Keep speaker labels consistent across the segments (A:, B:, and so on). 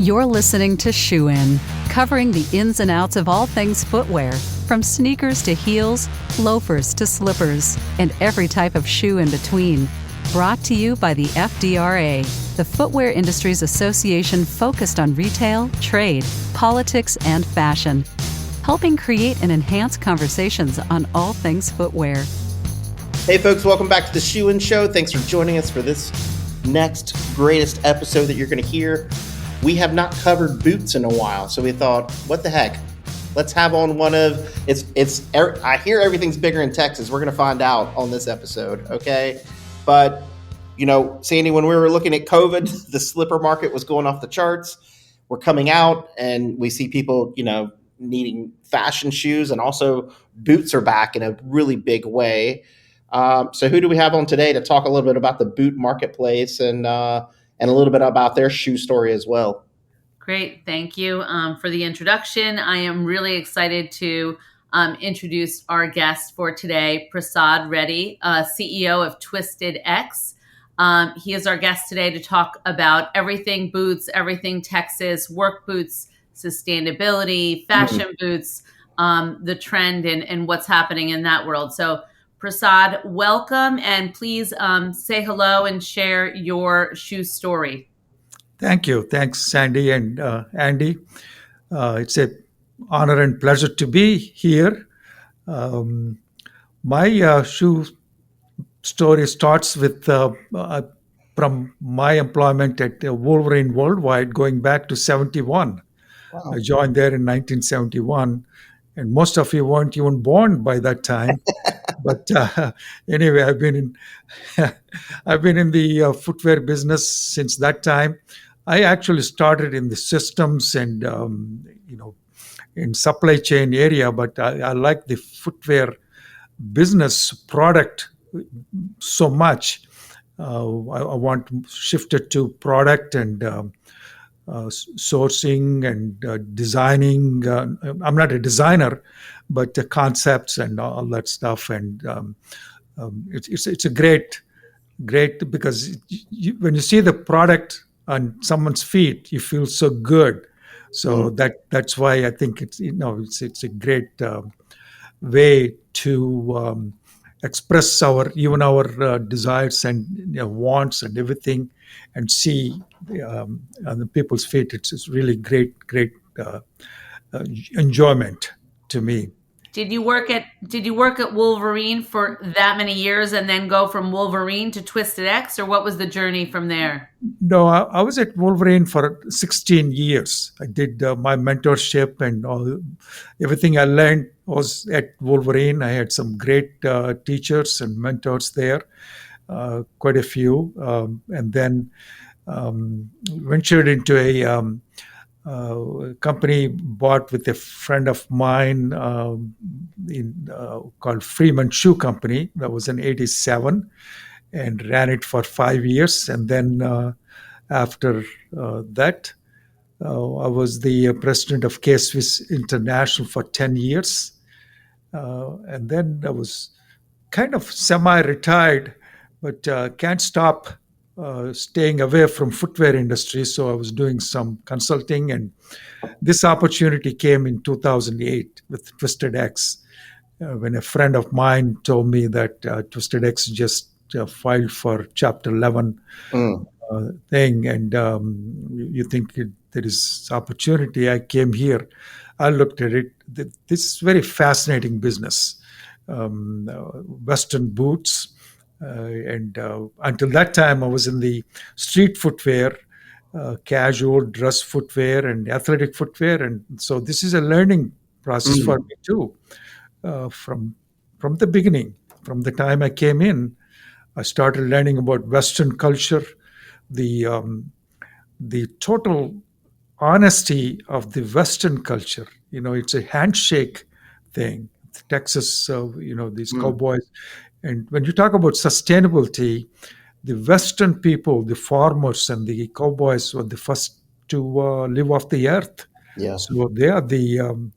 A: You're listening to Shoe In, covering the ins and outs of all things footwear, from sneakers to heels, loafers to slippers, and every type of shoe in between. Brought to you by the FDRA, the Footwear Industries Association focused on retail, trade, politics, and fashion, helping create and enhance conversations on all things footwear.
B: Hey folks, welcome back to the Shoe In Show. Thanks for joining us for this next greatest episode that you're going to hear. We have not covered boots in a while, so we thought, what the heck? Let's have on one of I hear everything's bigger in Texas. We're going to find out on this episode, okay? But, you know, Sandy, when we were looking at COVID, the slipper market was going off the charts. We're coming out and we see people, you know, needing fashion shoes, and also boots are back in a really big way. So who do we have on today to talk a little bit about the boot marketplace and a little bit about their shoe story as well?
C: Great. Thank you for the introduction. I am really excited to introduce our guest for today, Prasad Reddy, CEO of Twisted X. He is our guest today to talk about everything boots, everything Texas, work boots, sustainability, fashion boots, the trend and what's happening in that world. So Prasad, welcome, and please say hello and share your shoe story.
D: Thank you. Thanks, Sandy and Andy. It's an honor and pleasure to be here. My shoe story starts with from my employment at Wolverine Worldwide going back to 71. Wow. I joined there in 1971, and most of you weren't even born by that time. But anyway, I've been in the footwear business since that time. I actually started in the systems and in supply chain area, but I like the footwear business product so much. I want to shift it to product and sourcing and designing. I'm not a designer, but the concepts and all that stuff. And it's a great because when you see the product on someone's feet, you feel so good. So that's why I think it's a great way to express our desires and wants and everything, and see on the people's feet. It's really great enjoyment to me.
C: Did you work at Wolverine for that many years and then go from Wolverine to Twisted X, or what was the journey from there?
D: No, I was at Wolverine for 16 years. I did my mentorship and everything I learned was at Wolverine. I had some great teachers and mentors there, quite a few, and then ventured into a company bought with a friend of mine called Freeman Shoe Company. That was in 87, and ran it for 5 years. And then after that, I was the president of K-Swiss International for 10 years. And then I was kind of semi-retired, but can't stop staying away from footwear industry. So I was doing some consulting, and this opportunity came in 2008 with Twisted X, when a friend of mine told me that Twisted X just filed for Chapter 11 thing, and you think there is opportunity. I came here, I looked at it. This is very fascinating business, Western boots. And until that time, I was in the street footwear, casual dress footwear, and athletic footwear, and so this is a learning process for me too. From the beginning, from the time I came in, I started learning about Western culture, the total honesty of the Western culture. It's a handshake thing. Texas, these cowboys. And when you talk about sustainability, the Western people, the farmers and the cowboys were the first to live off the earth. Yeah. So they are the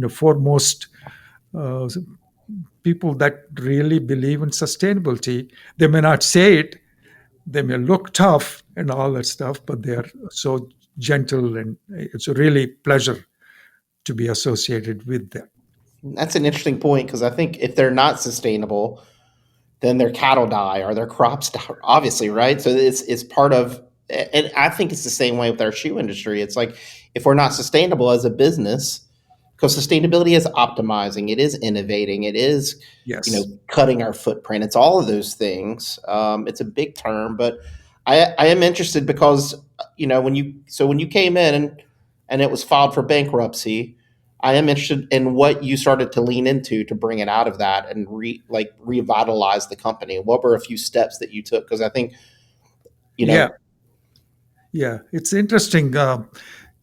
D: foremost people that really believe in sustainability. They may not say it, they may look tough and all that stuff, but they are so gentle, and it's a really pleasure to be associated with them.
B: That's an interesting point because I think if they're not sustainable, then their cattle die or their crops die, obviously, right? So it's part of, and I think it's the same way with our shoe industry. It's like if we're not sustainable as a business, because sustainability is optimizing, it is innovating, it is,
D: Yes.
B: cutting our footprint. It's all of those things. It's a big term, but I am interested because when you came in and it was filed for bankruptcy, I am interested in what you started to lean into to bring it out of that and revitalize the company. What were a few steps that you took? Because I think, you
D: Yeah.
B: know,
D: Yeah. It's interesting.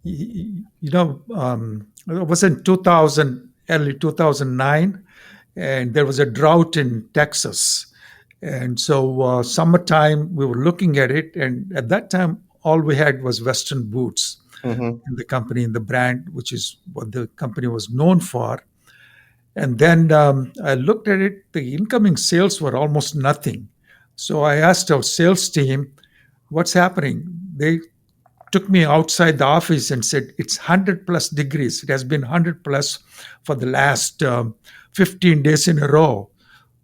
D: It was in 2000, early 2009, and there was a drought in Texas. And so, summertime, we were looking at it. And at that time, all we had was Western boots
B: mhm,
D: in the company, in the brand, which is what the company was known for. And then I looked at it, the incoming sales were almost nothing. So I asked our sales team, what's happening? They took me outside the office and said, it's 100 plus degrees. It has been 100 plus for the last 15 days in a row.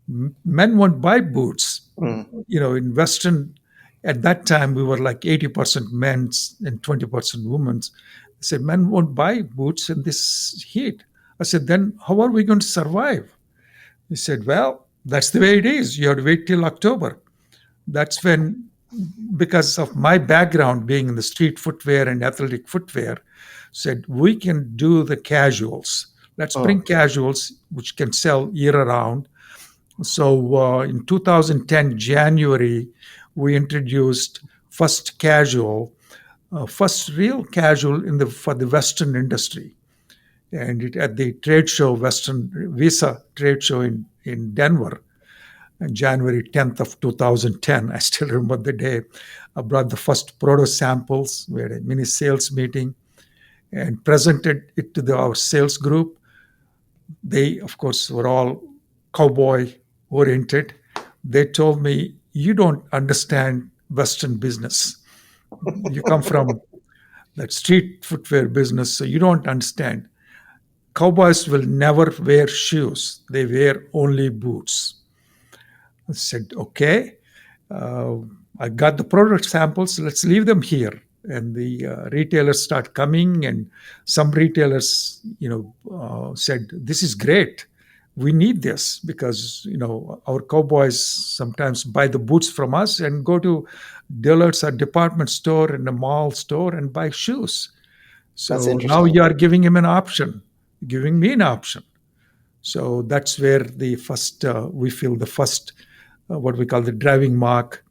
D: Men won't buy boots.
B: mm,
D: In Western, at that time, we were like 80% men's and 20% women's. I said, men won't buy boots in this heat. I said, then how are we going to survive? He said, well, that's the way it is. You have to wait till October. That's when, because of my background being in the street footwear and athletic footwear, said, we can do the casuals. Let's bring
B: mm,
D: casuals, which can sell year round. So in 2010 January, we introduced first casual, first real casual for the Western industry, and at the trade show, Western Visa trade show in Denver, on January 10th of 2010. I still remember the day. I brought the first proto samples. We had a mini sales meeting and presented it to our sales group. They, of course, were all cowboy oriented. They told me, you don't understand Western business. You come from that street footwear business, so you don't understand. Cowboys will never wear shoes, they wear only boots. I said, okay. Uh, I got the product samples, let's leave them here. And the retailers start coming, and some retailers, said, "This is great. We need this because our cowboys sometimes buy the boots from us and go to Dillard's or department store and a mall store and buy shoes.
B: that's
D: So now
B: interesting.
D: you are giving him an option, giving me an option." So that's where the first, we feel the first, what we call the driving mark,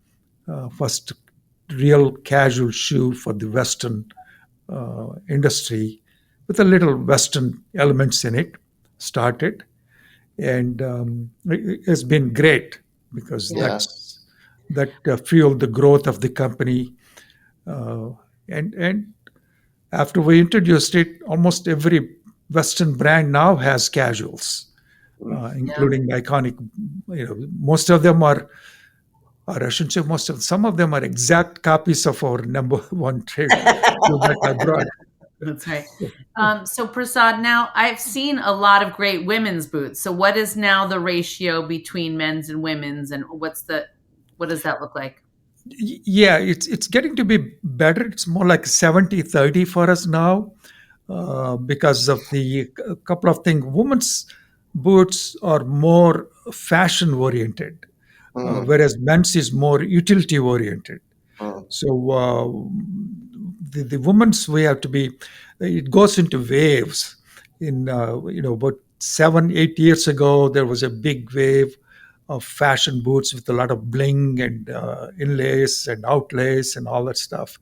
D: first real casual shoe for the Western industry with a little Western elements in it started. And it has been great because
B: Yeah.
D: that fueled the growth of the company. Uh, and after we introduced it, almost every Western brand now has casuals,
B: Mm.
C: Yeah.
D: including iconic. Most of them are, or I shouldn't say most of, some of them are exact copies of our number one trade shoe that I brought.
C: That's right. So Prasad, now I've seen a lot of great women's boots. So what is now the ratio between men's and women's, and what does that look like?
D: Yeah, it's getting to be better. It's more like 70-30 for us now, because of the a couple of things. Women's boots are more fashion oriented,
B: Mm,
D: whereas men's is more utility oriented.
B: mm,
D: So the women's, we have to be. It goes into waves. In about 7-8 years ago, there was a big wave of fashion boots with a lot of bling and inlays and outlays and all that stuff.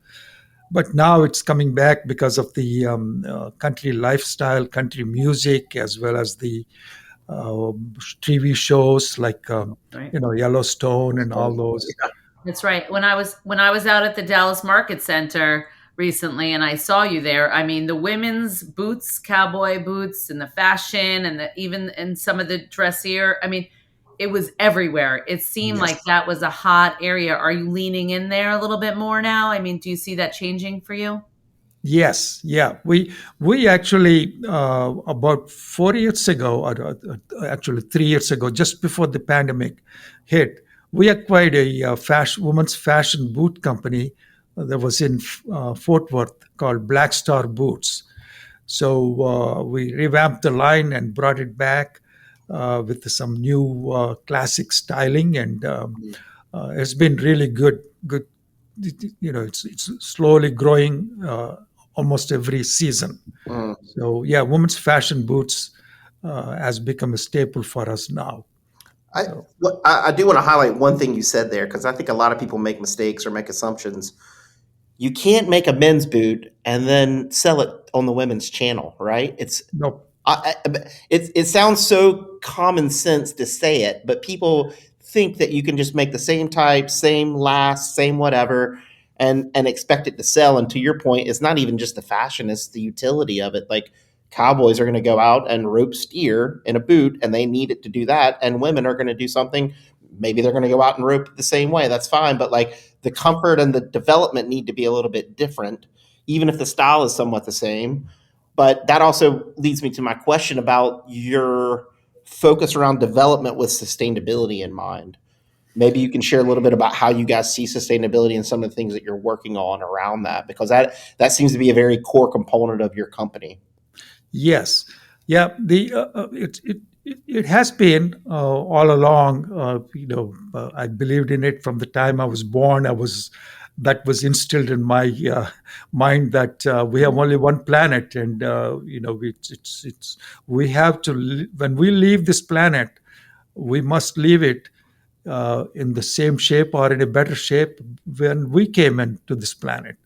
D: But now it's coming back because of the country lifestyle, country music, as well as the uh, TV shows like
C: Right.
D: Yellowstone and all
B: so,
D: those.
C: That's right. When I was out at the Dallas Market Center recently and I saw you there, I mean the women's boots, cowboy boots and the fashion and the even and some of the dressier, I mean it was everywhere. It seemed like
D: Yes.
C: that was a hot area. Are you leaning in there a little bit more now? I mean, do you see that changing for you?
D: Yes, yeah. We actually about 4 years ago, or actually 3 years ago, just before the pandemic hit, we acquired a women's fashion boot company that was in Fort Worth called Black Star Boots. So we revamped the line and brought it back with some new classic styling, and it's been really good. Good, it's slowly growing almost every season.
B: Mm.
D: So yeah, women's fashion boots has become a staple for us now.
B: I,
D: So
B: I do want to highlight one thing you said there because I think a lot of people make mistakes or make assumptions. You can't make a men's boot and then sell it on the women's channel, right?
D: no,
B: It sounds so common sense to say it, but people think that you can just make the same type, same last, same whatever, and expect it to sell. And to your point, it's not even just the fashion; it's the utility of it. Like cowboys are going to go out and rope steer in a boot, and they need it to do that. And women are going to do something. Maybe they're going to go out and rope the same way. That's fine, but like the comfort and the development need to be a little bit different, even if the style is somewhat the same. But that also leads me to my question about your focus around development with sustainability in mind. Maybe you can share a little bit about how you guys see sustainability and some of the things that you're working on around that, because that seems to be a very core component of your company.
D: yes, yeah. It has been all along. I believed in it from the time I was born. That was instilled in my mind that we have only one planet, and we have to when we leave this planet, we must leave it in the same shape or in a better shape when we came into this planet.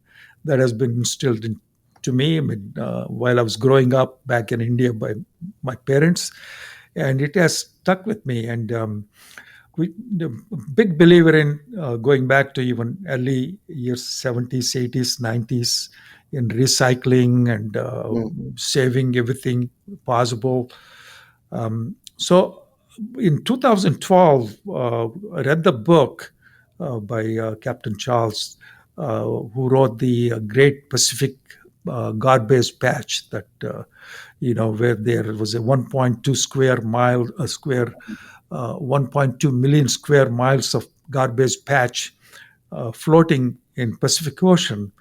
D: That has been instilled into me, I mean, while I was growing up back in India by my parents, and it has stuck with me. And the big believer in going back to even early years 70s, 80s, 90s in recycling and
B: Mm,
D: saving everything possible. So in 2012, I read the book by Captain Charles, who wrote the Great Pacific Garbage Patch, that where there was a 1.2 square mile, a square 1.2 million square miles of garbage patch floating in Pacific Ocean,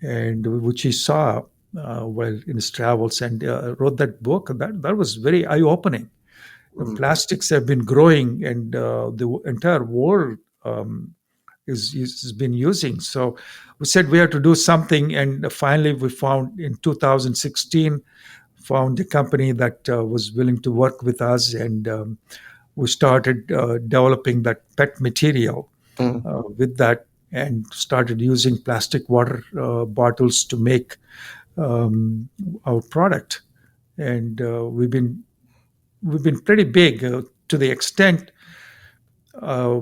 D: and which he saw while in his travels, and wrote that book. That was very eye opening.
B: mm,
D: Plastics have been growing, and the entire world has been using. So we said we have to do something, and finally we found in 2016 found a company that was willing to work with us, and we started developing that PET material
B: mm,
D: with that, and started using plastic water bottles to make our product. And we've been pretty big to the extent uh,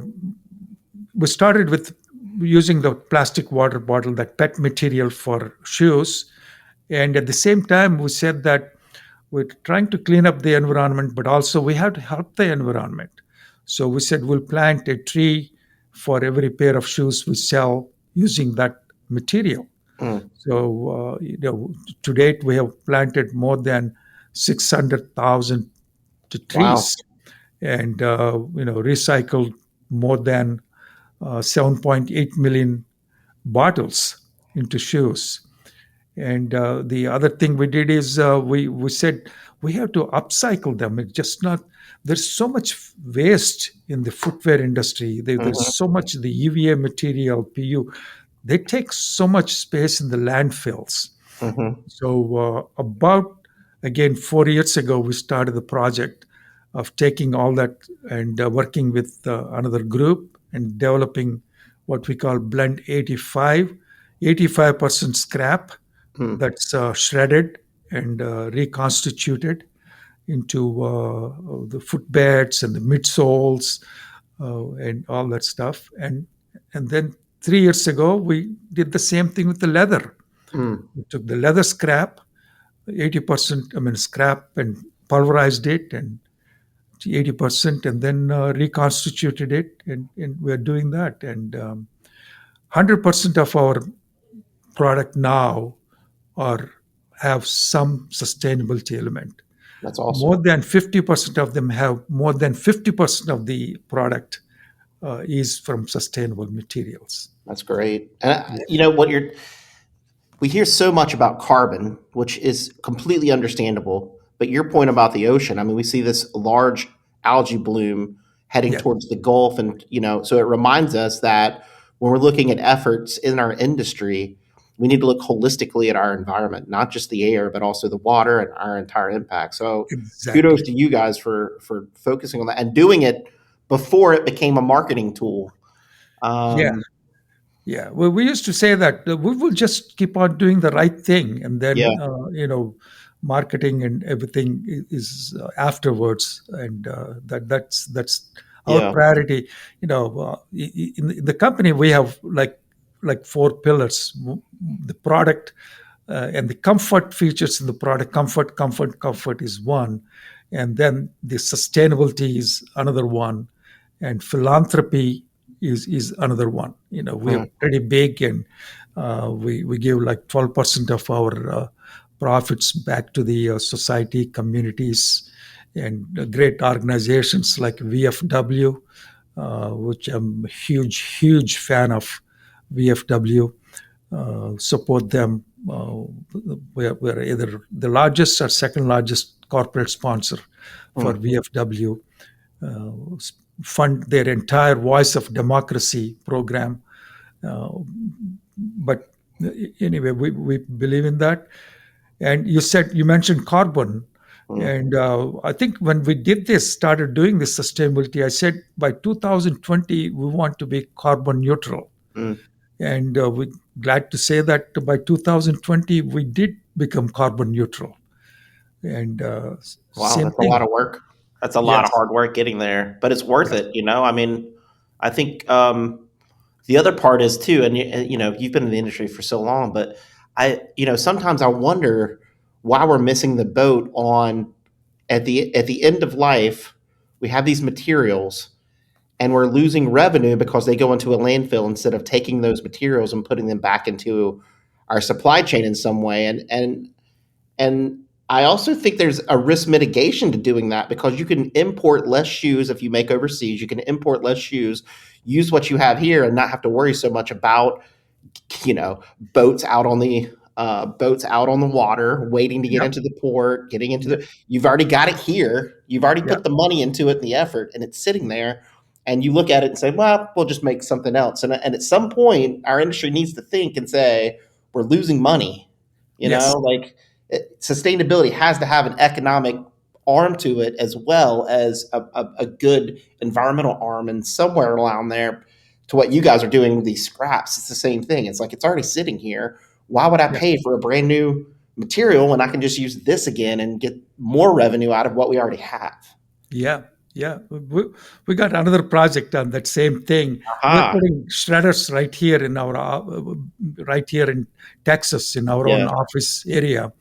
D: we started with using the plastic water bottle, that PET material for shoes. And at the same time, we said that we're trying to clean up the environment, but also we have to help the environment. So we said we'll plant a tree for every pair of shoes we sell using that material.
B: mm.
D: So, to date, we have planted more than 600,000
B: Wow.
D: trees, and recycled more than 7.8 million bottles into shoes. And the other thing we did is we said we have to upcycle them. It's just not, there's so much waste in the footwear industry. There's
B: Hmm.
D: so much the EVA material, PU. They take so much space in the landfills.
B: Hmm.
D: So about, again, 4 years ago, we started the project of taking all that and working with another group and developing what we call blend 85, 85% scrap
B: Mm,
D: that's shredded and reconstituted into the footbeds and the midsoles and all that stuff. And then 3 years ago, we did the same thing with the leather.
B: mm,
D: We took the leather scrap, 80%, I mean, scrap, and pulverized it, and 80%, and then reconstituted it. And we're doing that. And 100% of our product now are have some sustainability element.
B: That's awesome.
D: More than 50% of them have more than 50% of the product is from sustainable materials.
B: That's great. And you know what you're we hear so much about carbon, which is completely understandable. But your point about the ocean, I mean, we see this large algae bloom heading
D: Yeah,
B: towards the Gulf, and so it reminds us that when we're looking at efforts in our industry, we need to look holistically at our environment, not just the air, but also the water and our entire impact. So, kudos
D: exactly.
B: to you guys for focusing on that and doing it before it became a marketing tool.
D: Yeah,
B: Um,
D: yeah. Well, we used to say that we will just keep on doing the right thing, and
B: yeah,
D: then marketing and everything is afterwards, and that's our
B: yeah.
D: priority. In the company we have like four pillars: the product, and the comfort features in the product. Comfort is one, and then the sustainability is another one, and philanthropy is another one. We are
B: Hmm.
D: pretty big, and we give like 12% of our profits back to the society, communities, and great organizations like VFW, which I'm a huge fan of. VFW, support them. We're either the largest or second largest corporate sponsor for
B: Hmm.
D: VFW. uh, Fund their entire Voice of Democracy program. Uh, but anyway, we believe in that. And you mentioned carbon.
B: Hmm.
D: And I think when we started doing this sustainability, I said by 2020, we want to be carbon neutral.
B: Hmm.
D: And we're glad to say that by 2020, we did become carbon neutral. And
B: Wow,
D: same
B: that's a lot
D: thing.
B: of work. That's a lot of
D: Yes.
B: hard work getting there, but it's worth
D: Yes.
B: it. I mean, I think the other part is too, and you've been in the industry for so long, but sometimes I wonder why we're missing the boat on at the end of life. We have these materials, and we're losing revenue because they go into a landfill instead of taking those materials and putting them back into our supply chain in some way. And I also think there's a risk mitigation to doing that because you can import less shoes if you make overseas. You can import less shoes, use what you have here, and not have to worry so much about you know boats out on the water, waiting to get
D: Yep.
B: into the port, getting into
D: Yep.
B: the. You've already got it here. You've already
D: Yep.
B: put the money into it and the effort, and it's sitting there. And you look at it and say, "Well, we'll just make something else." And at some point, our industry needs to think and say, "We're losing money."
D: Yes.
B: Like sustainability has to have an economic arm to it as well as a good environmental arm, and somewhere around there to what you guys are doing with these scraps, it's the same thing. It's like it's already sitting here. Why would I
D: Yeah.
B: pay for a brand new material when I can just use this again and get more revenue out of what we already have?
D: Yeah, yeah. We got another project on that same thing. We're
B: Aha.
D: putting shredders right here in Texas in our own
B: Yeah.
D: office area.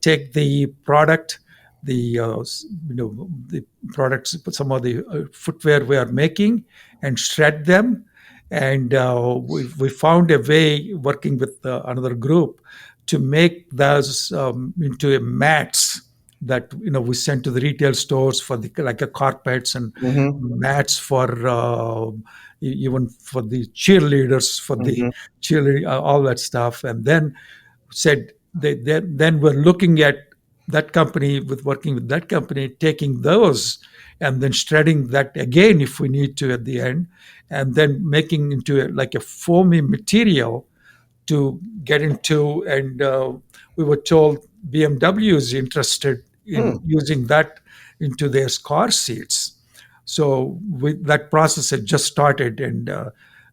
D: Take the product, the products, some of the footwear we are making, and shred them. And we found a way, working with another group, to make those into a mats that we send to the retail stores for the like a carpets and
B: Hmm.
D: mats for even for the cheerleaders, for the
B: Hmm.
D: cheerleading, all that stuff. And then said then we're looking at that company, with working with that company, taking those and then shredding that again if we need to at the end, and then making into like a foamy material to get into. And we were told BMW is interested in
B: Hmm.
D: using that into their car seats. So that process had just started, and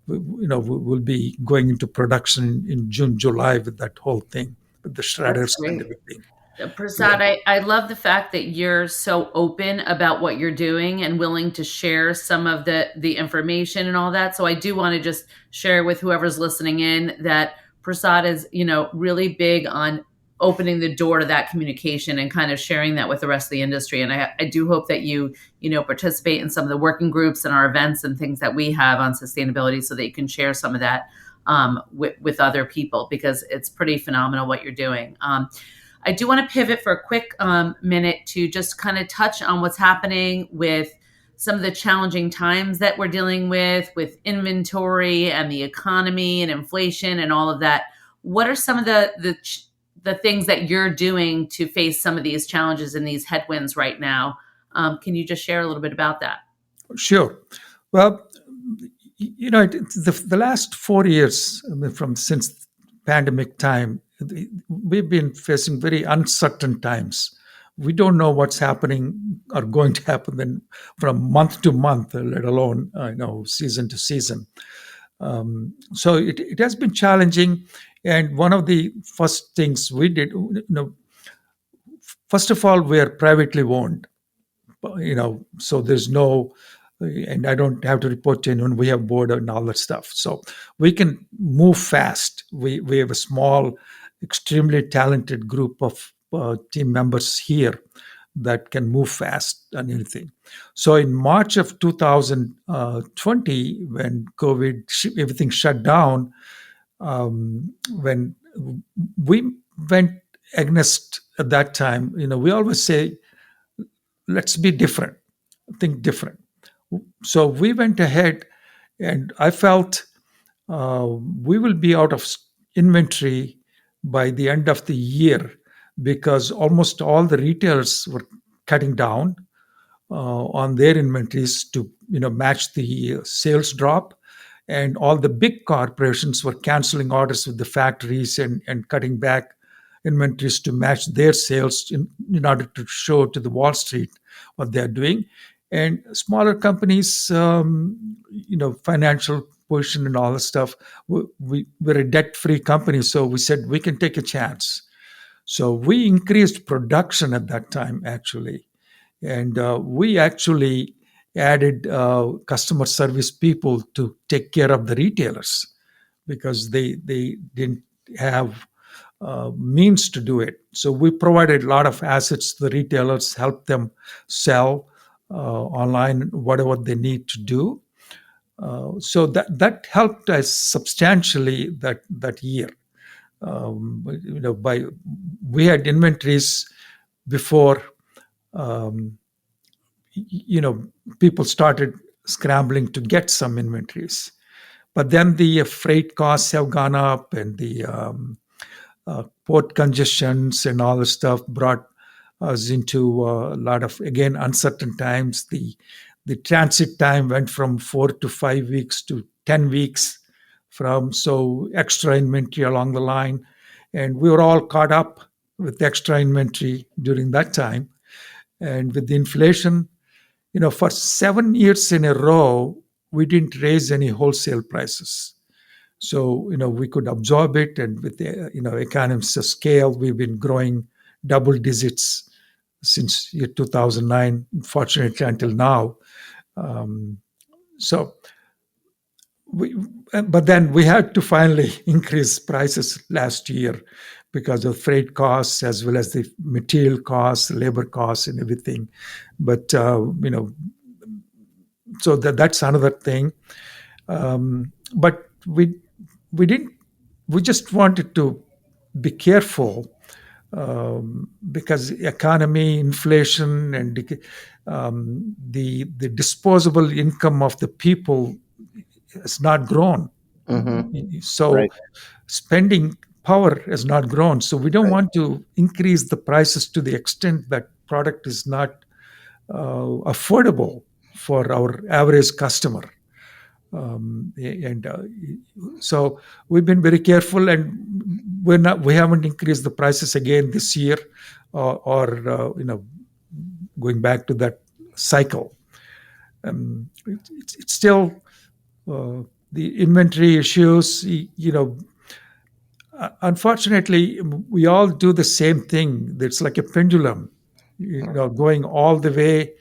D: we'll be going into production in June, July with that whole thing, with the
C: That's
D: shredders and
C: great.
D: everything. Yeah,
C: Prasad, I love the fact that you're so open about what you're doing and willing to share some of the information and all that. So I do want to just share with whoever's listening in that Prasad is, really big on opening the door to that communication and kind of sharing that with the rest of the industry. And I do hope that you participate in some of the working groups and our events and things that we have on sustainability, so that you can share some of that with other people, because it's pretty phenomenal what you're doing. I do want to pivot for a quick minute to just kind of touch on what's happening with some of the challenging times that we're dealing with inventory and the economy and inflation and all of that. What are some of the things that you're doing to face some of these challenges and these headwinds right now? Can you just share a little bit about that?
D: Sure. Well, the last 4 years, I mean, from since pandemic time, we've been facing very uncertain times. We don't know what's happening or going to happen then from month to month, let alone season to season. So it has been challenging. And one of the first things we did, first of all, we are privately owned, so there's no, and I don't have to report to anyone. We have board and all that stuff, so we can move fast. We have a small, extremely talented group of team members here that can move fast on anything. So in March of 2020, when COVID everything shut down, when we went against at that time, we always say, let's be different, think different. So we went ahead, and I felt we will be out of inventory by the end of the year, because almost all the retailers were cutting down on their inventories to match the sales drop, and all the big corporations were canceling orders with the factories and cutting back inventories to match their sales in order to show to the Wall Street what they're doing. And smaller companies, financial position and all this stuff, we're a debt-free company, so we said we can take a chance. So we increased production at that time, actually. And we actually added customer service people to take care of the retailers, because they didn't have means to do it. So we provided a lot of assets to the retailers, helped them sell online whatever they need to do. So that helped us substantially that year. We had inventories before people started scrambling to get some inventories. But then the freight costs have gone up, and the port congestions and all the stuff brought us into a lot of, again, uncertain times. The transit time went from 4 to 5 weeks to 10 weeks, so extra inventory along the line. And we were all caught up with extra inventory during that time. And with the inflation, for 7 years in a row, we didn't raise any wholesale prices. So, we could absorb it. And with the, economies of scale, we've been growing double digits since year 2009, fortunately, until now. But then we had to finally increase prices last year because of freight costs, as well as the material costs, labor costs, and everything. But so that's another thing. But we didn't. We just wanted to be careful, because economy, inflation, and the disposable income of the people has not grown.
B: Mm-hmm.
D: So
B: Right.
D: spending power has not grown. So we don't want to increase the prices to the extent that product is not affordable for our average customer. So we've been very careful, and we haven't increased the prices again this year, or going back to that cycle. It's still the inventory issues. Unfortunately, we all do the same thing. It's like a pendulum, going all the way.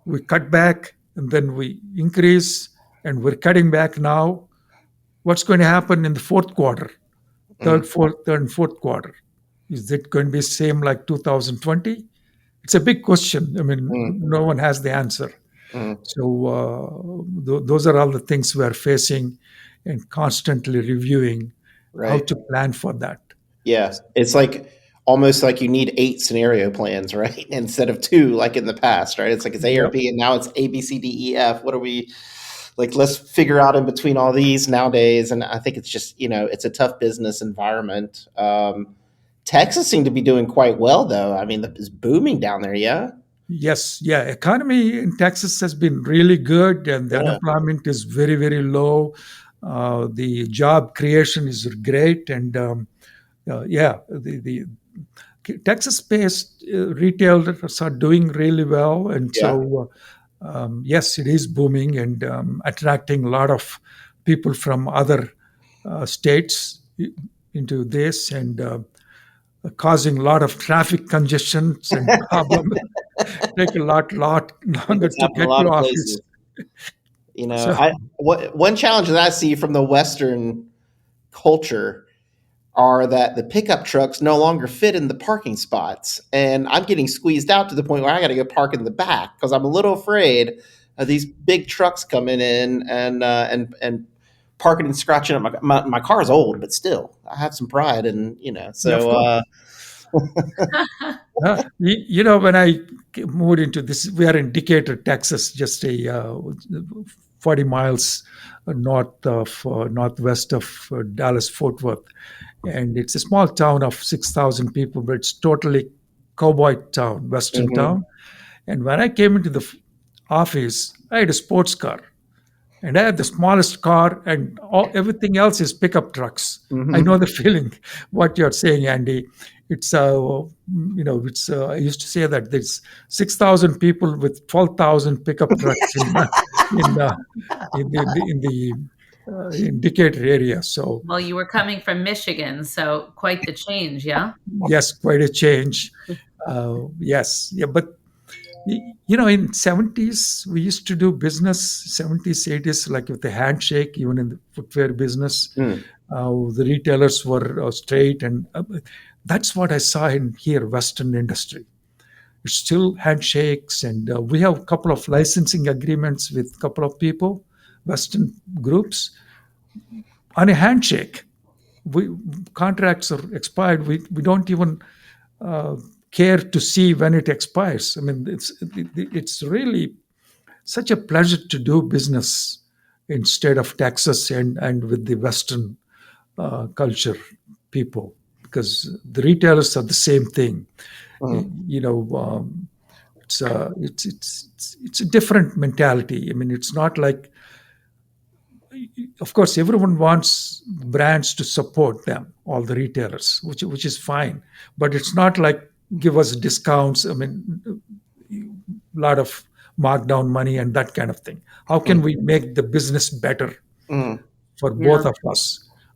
D: We cut back, and then we increase, and we're cutting back now. What's going to happen in the fourth quarter, third and fourth quarter? Is it going to be same like 2020? It's a big question. I mean,
B: Mm,
D: no one has the answer.
B: mm,
D: So those are all the things we are facing and constantly reviewing how
B: right.
D: to plan for that.
B: Yeah. It's like almost like you need 8 scenario plans, right? Instead of 2 like in the past, right? It's like it's A or
D: Yep.
B: B and now it's A, B, C, D, E, F. What are we like? Let's figure out in between all these nowadays. And I think it's just, it's a tough business environment. Texas seemed to be doing quite well, though. I mean, it's booming down there. Yeah.
D: Yes, yeah. Economy in Texas has been really good, and the
B: Yeah.
D: unemployment is very, very low. The job creation is great, and yeah, the Texas-based retailers are doing really well, and
B: Yeah.
D: so yes, it is booming and attracting a lot of people from other states into this, and causing a lot of traffic congestions and problem. Take a lot
B: I think
D: longer
B: it's
D: to
B: happened a
D: get
B: lot
D: to
B: of
D: office.
B: places. You know,
D: So
B: I what one challenge that I see from the Western culture are that the pickup trucks no longer fit in the parking spots, and I'm getting squeezed out to the point where I got to go park in the back because I'm a little afraid of these big trucks coming in and parking and scratching up my car's old, but still I have some pride, and
D: yeah, of
B: so
D: course. When I moved into this, we are in Decatur, Texas, just a 40 miles northwest of Dallas Fort Worth, and it's a small town of 6,000 people, but it's totally cowboy town, western
B: mhm,
D: town. And when I came into the office, I had a sports car, and I have the smallest car, and everything else is pickup trucks. I know
B: mhm.
D: the feeling, what you're saying, Andy. It's I used to say that there's 6,000 people with 12,000 pickup trucks in uh, in Decatur area. So
C: Well, you were coming from Michigan, so quite the change, yeah?
D: yes, quite a change. Yes, yeah, but in 70s we used to do business, 70s 80s, like with the handshake, even in the footwear business.
B: Mm,
D: The retailers were straight, and that's what I saw in here western industry. It's still handshakes, and we have a couple of licensing agreements with a couple of people, western groups, on a handshake. We Contracts are expired, we don't even uh, care to see when it expires. I mean, it's really such a pleasure to do business in state of Texas and with the Western culture people, because the retailers are the same thing.
B: mm.
D: You know, it's a different mentality. I mean, it's not like, of course, everyone wants brands to support them, all the retailers, which is fine, but it's not like give us discounts. I mean, a lot of markdown money and that kind of thing. How can
B: Mm,
D: we make the business better
B: mm.
D: for
C: Yeah.
D: both of us,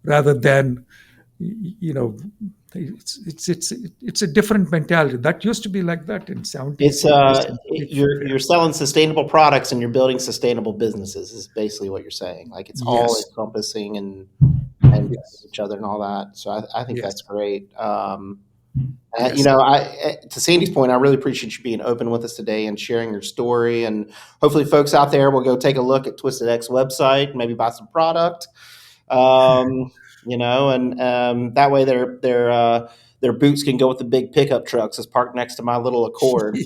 D: rather than you know it's a different mentality that used to be like that in 70s,
B: It's
D: 80s and
B: you're selling sustainable products and you're building sustainable businesses is basically what you're saying. Like it's all
D: yes,
B: encompassing and
D: yes,
B: each other and all that. So I think that's
D: yes,
B: great.
D: yes.
B: To Sandy's point, I really appreciate you being open with us today and sharing your story. And hopefully, folks out there will go take a look at Twisted X website, maybe buy some product. Um, and that way their boots can go with the big pickup trucks that's parked next to my little Accord.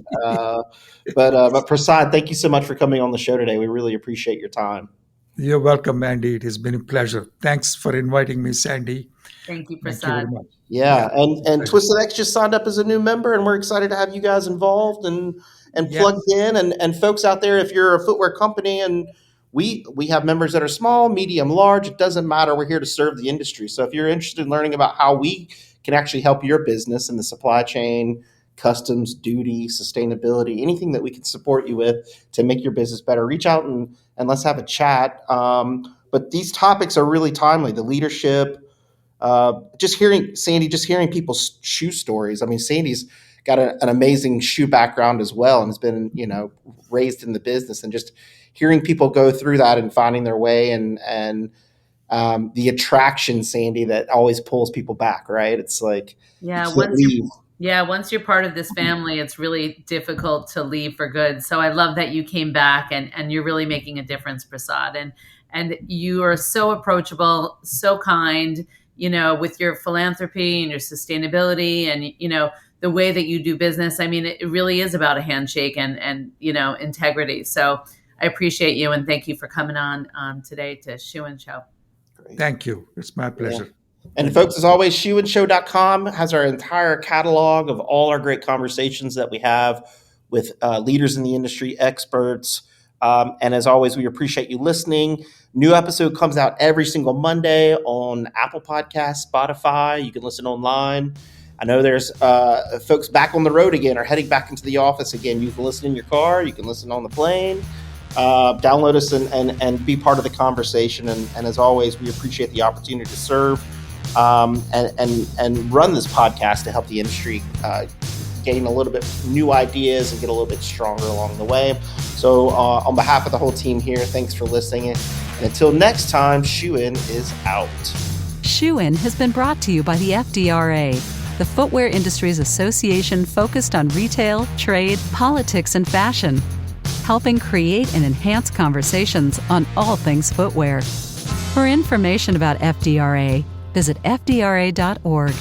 B: But Prasad, thank you so much for coming on the show today. We really appreciate your time.
D: You're welcome, Andy. It has been a pleasure. Thanks for inviting me, Sandy.
C: Thank you,
D: Thank you very
C: Prasad.
D: much.
B: Yeah,
D: Yeah,
B: and
D: pleasure.
B: Twisted X just signed up as a new member, and we're excited to have you guys involved and plugged
D: Yes.
B: in. And folks out there, if you're a footwear company, and we have members that are small, medium, large, it doesn't matter. We're here to serve the industry. So if you're interested in learning about how we can actually help your business in the supply chain, customs, duty, sustainability, anything that we can support you with to make your business better, reach out and let's have a chat. But these topics are really timely. The leadership, just hearing people's shoe stories. I mean, Sandy's got an amazing shoe background as well, and has been raised in the business, and just hearing people go through that and finding their way and the attraction, Sandy, that always pulls people back, right? It's like
C: Yeah,
B: you can't leave.
C: once you're part of this family, it's really difficult to leave for good. So I love that you came back and you're really making a difference, Prasad. And you are so approachable, so kind, with your philanthropy and your sustainability and the way that you do business. I mean, it really is about a handshake and integrity. So I appreciate you and thank you for coming on today to Shoe and Show.
B: Great.
D: Thank you. It's my pleasure.
B: And folks, as always, shoeandshow.com has our entire catalog of all our great conversations that we have with leaders in the industry, experts. And as always, we appreciate you listening. New episode comes out every single Monday on Apple Podcasts, Spotify. You can listen online. I know there's folks back on the road again or heading back into the office again. You can listen in your car. You can listen on the plane. Download us and be part of the conversation. And as always, we appreciate the opportunity to serve and run this podcast to help the industry gain a little bit new ideas and get a little bit stronger along the way. So on behalf of the whole team here, thanks for listening. And until next time, Shoe In is out.
A: Shoe In has been brought to you by the FDRA, the Footwear Industries Association focused on retail, trade, politics, and fashion, helping create and enhance conversations on all things footwear. For information about FDRA, visit fdra.org.